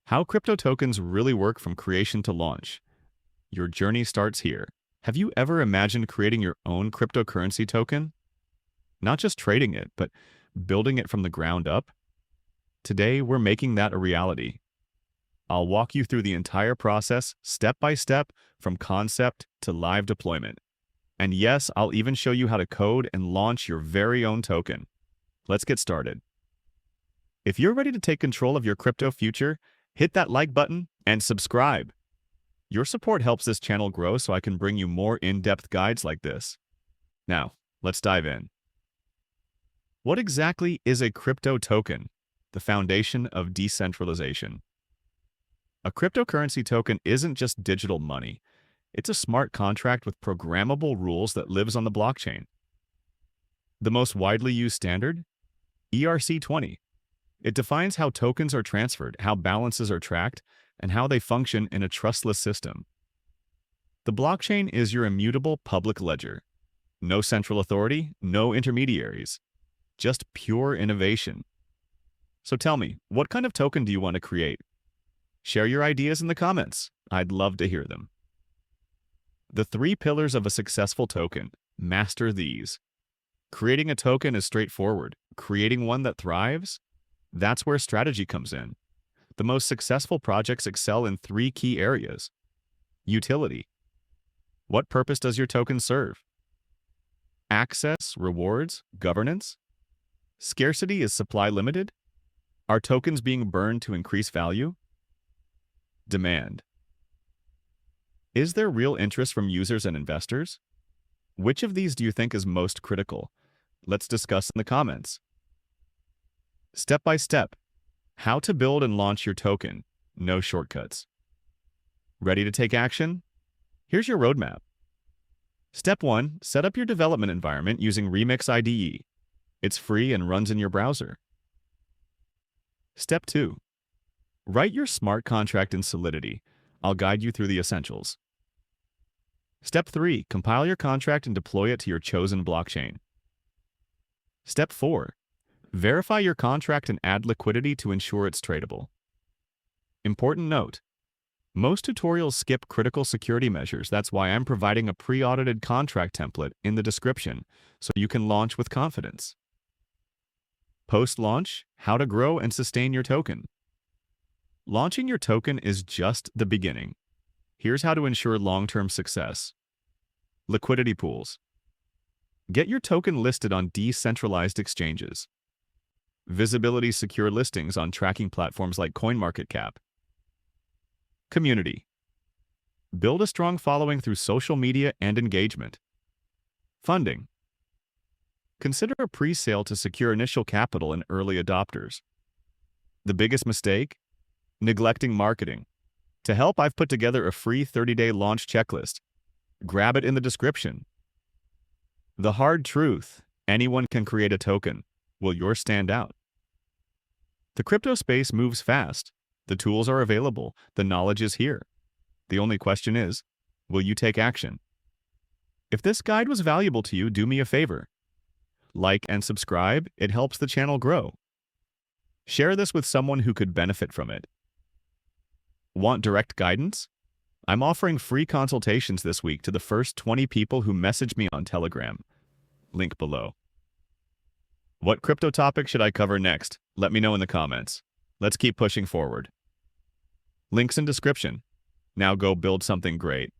How crypto tokens really work from creation to launch. Your journey starts here. Have you ever imagined creating your own cryptocurrency token? Not just trading it, but building it from the ground up? Today, we're making that a reality. I'll walk you through the entire process, step by step, from concept to live deployment. And yes, I'll even show you how to code and launch your very own token. Let's get started. If you're ready to take control of your crypto future, hit that like button and subscribe. Your support helps this channel grow so I can bring you more in-depth guides like this. Now, let's dive in. What exactly is a crypto token? The foundation of decentralization. A cryptocurrency token isn't just digital money. It's a smart contract with programmable rules that lives on the blockchain. The most widely used standard? ERC-20. It defines how tokens are transferred, how balances are tracked, and how they function in a trustless system. The blockchain is your immutable public ledger. No central authority, no intermediaries. Just pure innovation. So tell me, what kind of token do you want to create? Share your ideas in the comments. I'd love to hear them. The 3 pillars of a successful token. Master these. Creating a token is straightforward. Creating one that thrives? That's where strategy comes in. The most successful projects excel in 3 key areas. Utility. What purpose does your token serve? Access, rewards, governance. Scarcity, is supply limited? Are tokens being burned to increase value? Demand. Is there real interest from users and investors? Which of these do you think is most critical? Let's discuss in the comments. Step by step. How to build and launch your token. No shortcuts. Ready to take action? Here's your roadmap. Step 1. Set up your development environment using Remix IDE. It's free and runs in your browser. Step 2. Write your smart contract in Solidity. I'll guide you through the essentials. Step 3. Compile your contract and deploy it to your chosen blockchain. Step 4. Verify your contract and add liquidity to ensure it's tradable. Important note. Most tutorials skip critical security measures. That's why I'm providing a pre-audited contract template in the description so you can launch with confidence. Post-launch, how to grow and sustain your token. Launching your token is just the beginning. Here's how to ensure long-term success. Liquidity pools. Get your token listed on decentralized exchanges. Visibility secure listings on tracking platforms like CoinMarketCap. Community. Build a strong following through social media and engagement. Funding. Consider a pre-sale to secure initial capital and early adopters. The biggest mistake? Neglecting marketing. To help, I've put together a free 30-day launch checklist. Grab it in the description. The hard truth: anyone can create a token. Will yours stand out? The crypto space moves fast. The tools are available. The knowledge is here. The only question is, will you take action? If this guide was valuable to you, do me a favor. Like and subscribe. It helps the channel grow. Share this with someone who could benefit from it. Want direct guidance? I'm offering free consultations this week to the first 20 people who message me on Telegram. Link below. What crypto topic should I cover next? Let me know in the comments. Let's keep pushing forward. Links in description. Now go build something great.